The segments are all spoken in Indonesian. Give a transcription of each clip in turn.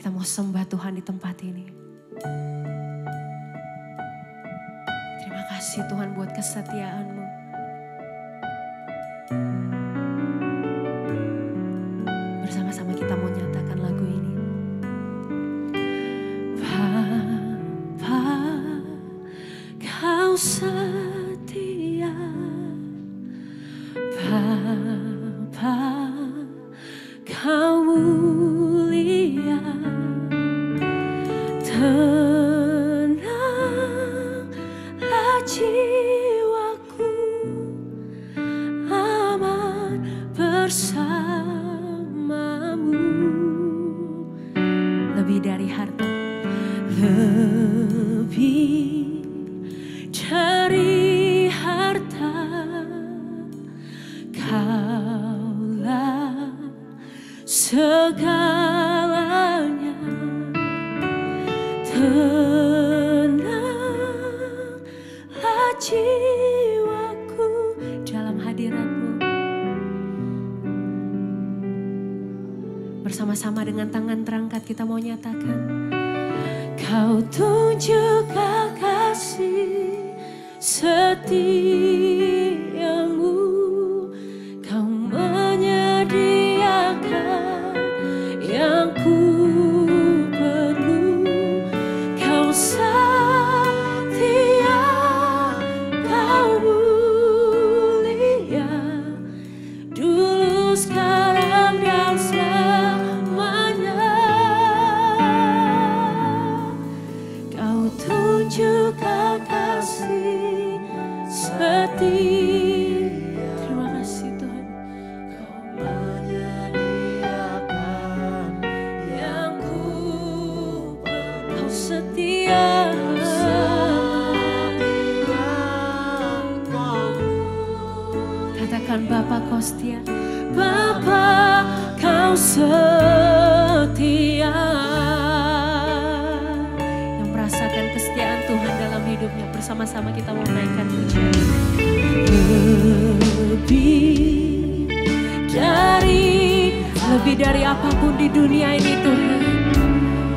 Kita mau sembah Tuhan di tempat ini. Terima kasih Tuhan buat kesetiaan-Mu. Bersama-sama kita mau nyatakan lagu ini. Bapa, Kau setia. Bapa, Kau mulia. Tenanglah jiwaku, aman bersamamu. Lebih dari harta, lebih dari harta, Kaulah segalanya. Tenanglah jiwaku dalam hadirat-Mu. Bersama-sama dengan tangan terangkat kita mau nyatakan. Kau tunjukkan kasih setiamu. Kau menyediakan yang ku perlu. Kau setia, Kau mulia, dulu, sekarang, dan selamanya. Kau tunjukkan kasih setia. Terima kasih Tuhan. Kau menyediakan yang ku perlu. Kau setia. Katakan Bapa, Kau setia. Bapa, Kau setia. Yang merasakan kesetiaan Tuhan dalam hidupnya, bersama-sama kita mau naikkan pujian. Lebih dari apapun di dunia ini Tuhan.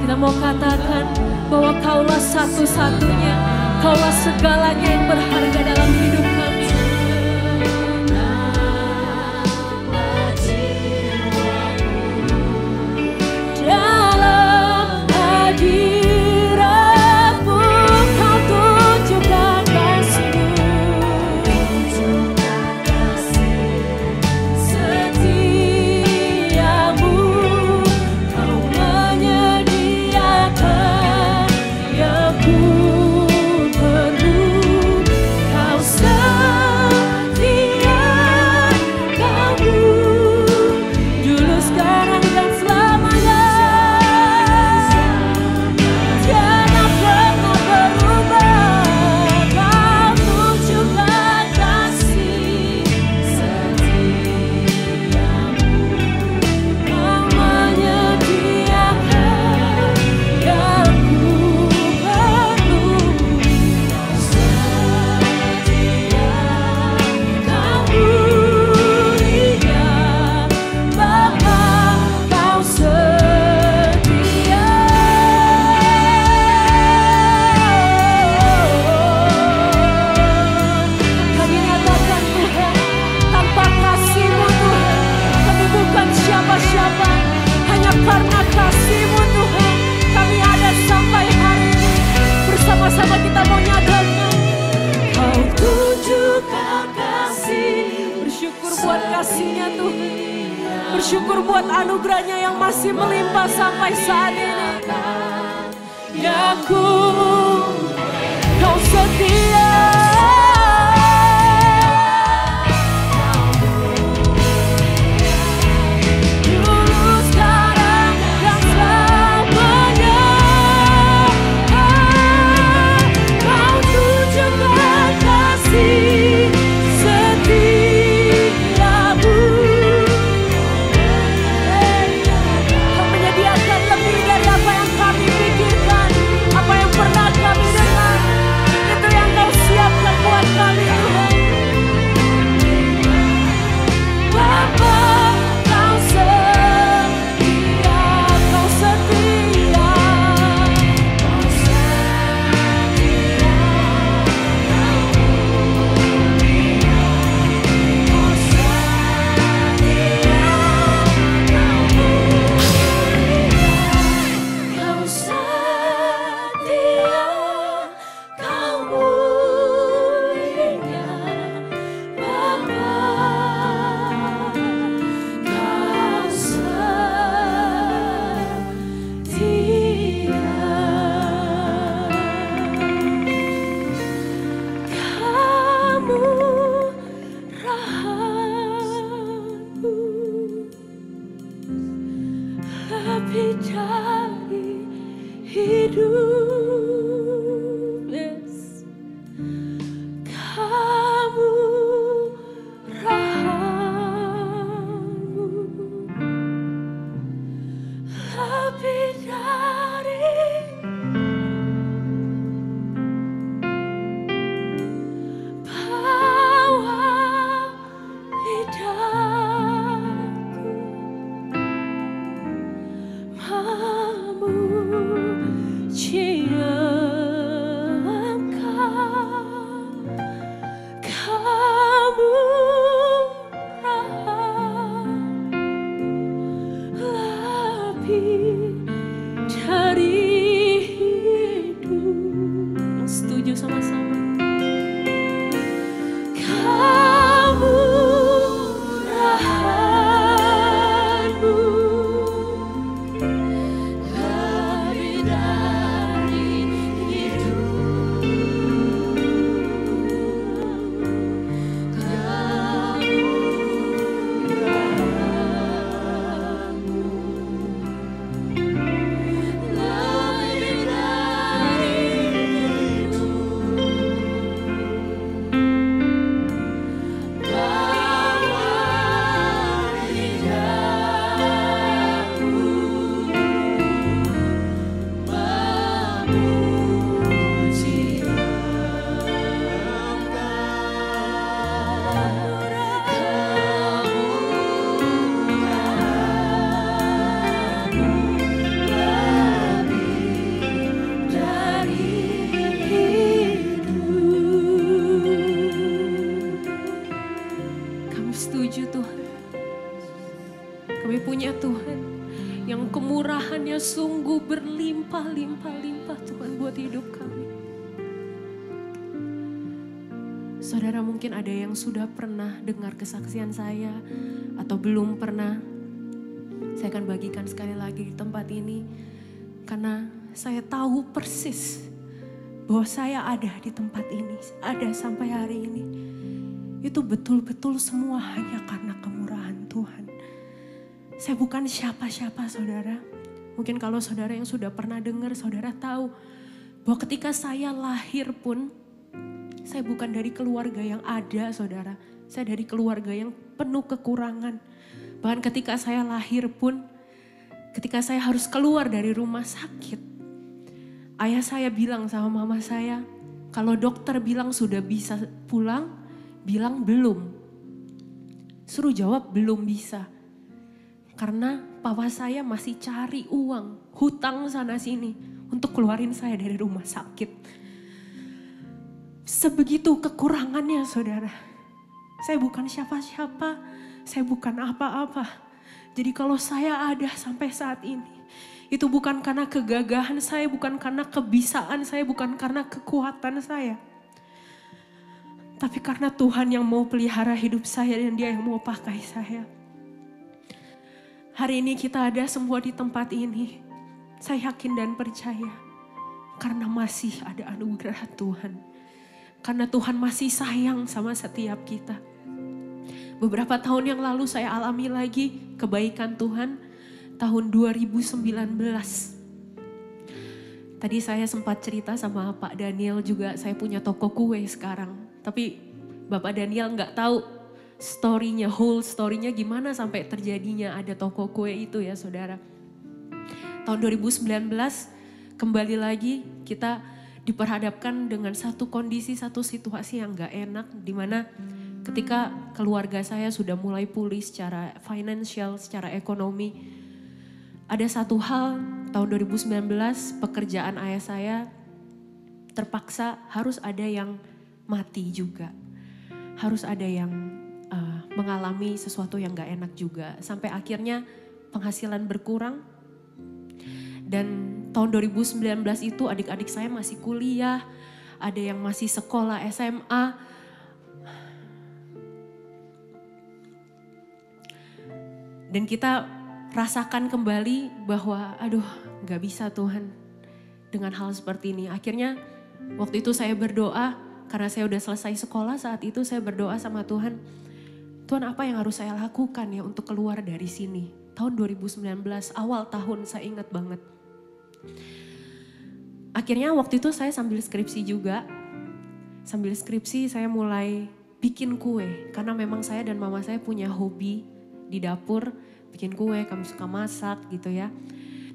Kita mau katakan bahwa Kaulah satu-satunya, Kaulah segalanya yang berharga dalam hidup kami. Dalam hadirat-Mu Kau tunjukkan kasih-Mu. Setiamu, Kau menyediakan yang ku perlu. Kau setia, Kau dulu, sekarang, dan selamanya. Tiada pernah berubah. Kau tunjukkan kasih setiamu. Kau menyediakan yang ku perlu. Kau setia, Kau mulia. Bapa, Kau setia. Kami nyatakan Tuhan, tanpa kasih-Mu Tuhan, kami bukan siapa-siapa. Hanya karena kasih-Mu Tuhan, kami ada sampai hari ini. Bersama-sama kita mau nyatakan, Kau tunjukkan kasih. Bersyukur buat kasih-Nya Tuhan. Bersyukur buat anugerah-Nya yang masih melimpah sampai saat ini. Yaku, Kau setia. Dulu, sekarang, dan selamanya. Kau tunjukkan kasih setiamu. Kau menyediakan lebih dari apa yang kami pikirkan, apa yang pernah kami dengar. Itu yang Kau dari hidup, yes. Kamu rahamu lebih dari bawah lidahku, memuji Engkau. Kamu lebih dari hidup. Yang setuju sama-sama. Kamu rahamu lebih dari hidup. Kamu rahamu lebih dari setuju Tuhan. Kami punya Tuhan yang kemurahannya sungguh berlimpah-limpah-limpah Tuhan buat hidup kami. Saudara mungkin ada yang sudah pernah dengar kesaksian saya atau belum pernah. Saya akan bagikan sekali lagi di tempat ini karena saya tahu persis bahwa saya ada di tempat ini, ada sampai hari ini. Itu betul-betul semua hanya karena kemurahan Tuhan. Saya bukan siapa-siapa saudara. Mungkin kalau saudara yang sudah pernah dengar, saudara tahu bahwa ketika saya lahir pun, saya bukan dari keluarga yang ada saudara. Saya dari keluarga yang penuh kekurangan. Bahkan ketika saya lahir pun, ketika saya harus keluar dari rumah sakit, ayah saya bilang sama mama saya, kalau dokter bilang sudah bisa pulang, bilang belum. Suruh jawab belum bisa. Karena papa saya masih cari uang, hutang sana sini untuk keluarin saya dari rumah sakit. Sebegitu kekurangannya saudara. Saya bukan siapa-siapa, saya bukan apa-apa. Jadi kalau saya ada sampai saat ini, itu bukan karena kegagahan saya, bukan karena kebisaan saya, bukan karena kekuatan saya. Tapi karena Tuhan yang mau pelihara hidup saya dan Dia yang mau pakai saya. Hari ini kita ada semua di tempat ini. Saya yakin dan percaya. Karena masih ada anugerah Tuhan. Karena Tuhan masih sayang sama setiap kita. Beberapa tahun yang lalu saya alami lagi kebaikan Tuhan. Tahun 2019. Tadi saya sempat cerita sama Pak Daniel juga, saya punya toko kue sekarang. Tapi Bapak Daniel nggak tahu story-nya, whole story-nya gimana sampai terjadinya ada toko kue itu ya saudara. Tahun 2019 kembali lagi kita diperhadapkan dengan satu kondisi, satu situasi yang gak enak. Dimana ketika keluarga saya sudah mulai pulih secara financial, secara ekonomi. Ada satu hal tahun 2019 pekerjaan ayah saya terpaksa harus ada yang mati juga. Harus ada yang mengalami sesuatu yang gak enak juga. Sampai akhirnya penghasilan berkurang. Dan tahun 2019 itu adik-adik saya masih kuliah. Ada yang masih sekolah SMA. Dan kita rasakan kembali bahwa aduh gak bisa Tuhan dengan hal seperti ini. Akhirnya waktu itu saya berdoa. Karena saya udah selesai sekolah saat itu saya berdoa sama Tuhan. Tuhan apa yang harus saya lakukan ya untuk keluar dari sini. tahun 2019, awal tahun saya ingat banget. Akhirnya waktu itu saya sambil skripsi juga. Sambil skripsi saya mulai bikin kue. Karena memang saya dan mama saya punya hobi di dapur. Bikin kue, kami suka masak gitu ya.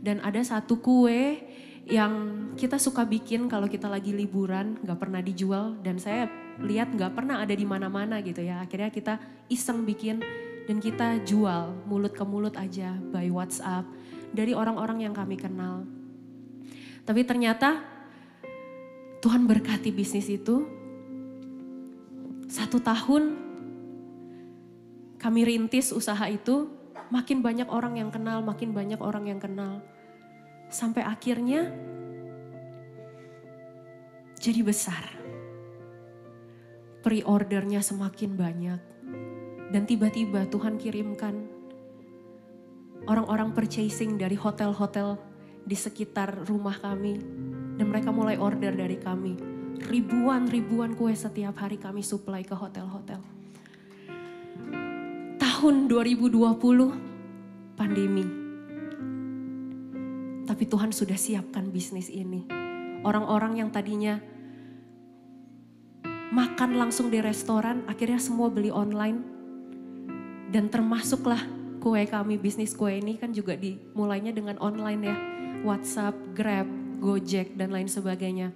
Dan ada satu kue yang kita suka bikin kalau kita lagi liburan, gak pernah dijual. Dan saya lihat gak pernah ada di mana-mana gitu ya. Akhirnya kita iseng bikin dan kita jual mulut ke mulut aja by WhatsApp. Dari orang-orang yang kami kenal. Tapi ternyata Tuhan berkati bisnis itu. 1 tahun kami rintis usaha itu, makin banyak orang yang kenal, makin banyak orang yang kenal. Sampai akhirnya jadi besar. Pre-ordernya semakin banyak. Dan tiba-tiba Tuhan kirimkan orang-orang purchasing dari hotel-hotel di sekitar rumah kami. Dan mereka mulai order dari kami. Ribuan kue setiap hari kami supply ke hotel-hotel. Tahun 2020 pandemi. Tapi Tuhan sudah siapkan bisnis ini. Orang-orang yang tadinya makan langsung di restoran, akhirnya semua beli online. Dan termasuklah kue kami, bisnis kue ini kan juga dimulainya dengan online ya. WhatsApp, Grab, Gojek dan lain sebagainya.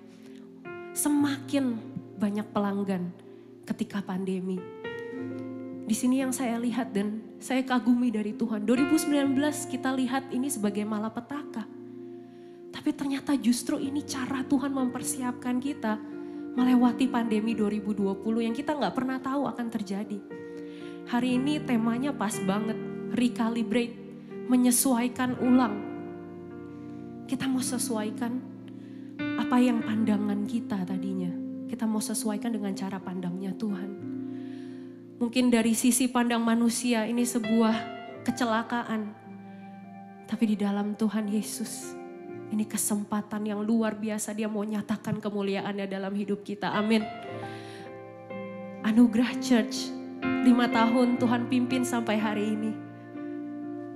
Semakin banyak pelanggan ketika pandemi. Di sini yang saya lihat dan saya kagumi dari Tuhan. 2019 kita lihat ini sebagai malapetaka. Tapi ternyata justru ini cara Tuhan mempersiapkan kita melewati pandemi 2020 yang kita gak pernah tahu akan terjadi. Hari ini temanya pas banget, recalibrate, menyesuaikan ulang. Kita mau sesuaikan apa yang pandangan kita tadinya. Kita mau sesuaikan dengan cara pandangnya Tuhan. Mungkin dari sisi pandang manusia ini sebuah kecelakaan. Tapi di dalam Tuhan Yesus, ini kesempatan yang luar biasa. Dia mau nyatakan kemuliaannya dalam hidup kita. Amin. Anugerah Church, 5 tahun Tuhan pimpin sampai hari ini.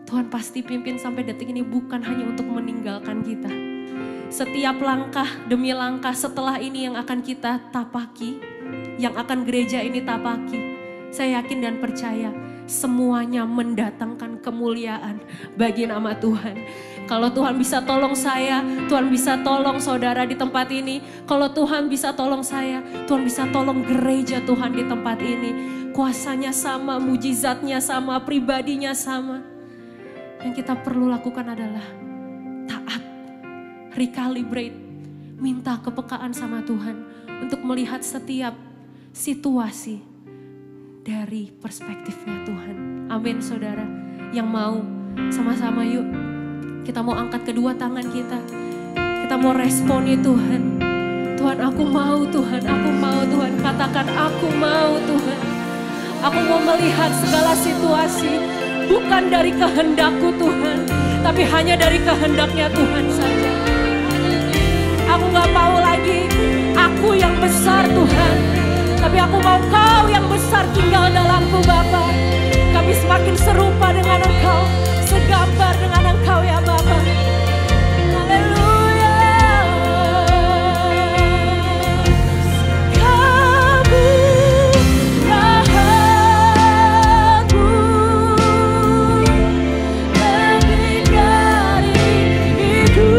Tuhan pasti pimpin sampai detik ini bukan hanya untuk meninggalkan kita. Setiap langkah demi langkah setelah ini yang akan kita tapaki, yang akan gereja ini tapaki, saya yakin dan percaya semuanya mendatangkan kemuliaan bagi nama Tuhan. Kalau Tuhan bisa tolong saya, Tuhan bisa tolong saudara di tempat ini. Kalau Tuhan bisa tolong saya, Tuhan bisa tolong gereja Tuhan di tempat ini. Kuasanya sama, mujizatnya sama, pribadinya sama. Yang kita perlu lakukan adalah taat, recalibrate, minta kepekaan sama Tuhan untuk melihat setiap situasi dari perspektifnya Tuhan. Amin saudara. Yang mau sama-sama yuk. Kita mau angkat kedua tangan kita. Kita mau responi Tuhan. Tuhan aku mau Tuhan, aku mau Tuhan. Katakan aku mau Tuhan. Aku mau melihat segala situasi bukan dari kehendakku Tuhan, tapi hanya dari kehendaknya Tuhan saja. Aku gak mau lagi aku yang besar Tuhan, tapi aku mau Kau yang besar tinggal dalamku Bapa. Kami semakin serupa dengan Engkau, segambar dengan Engkau ya Bapa. Haleluya. Kamu rahaku lebih dari itu.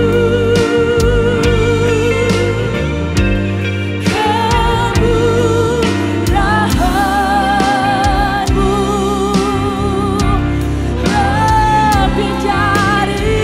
Lebih dari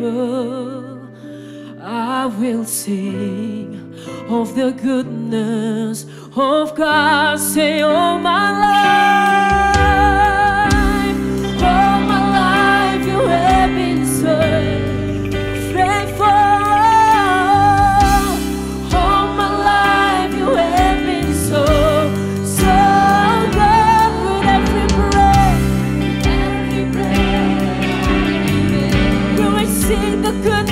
forever. I will sing of the goodness of God. Say, all my life you have been so faithful. All my life you have been so good. With every breath, we will sing the goodness.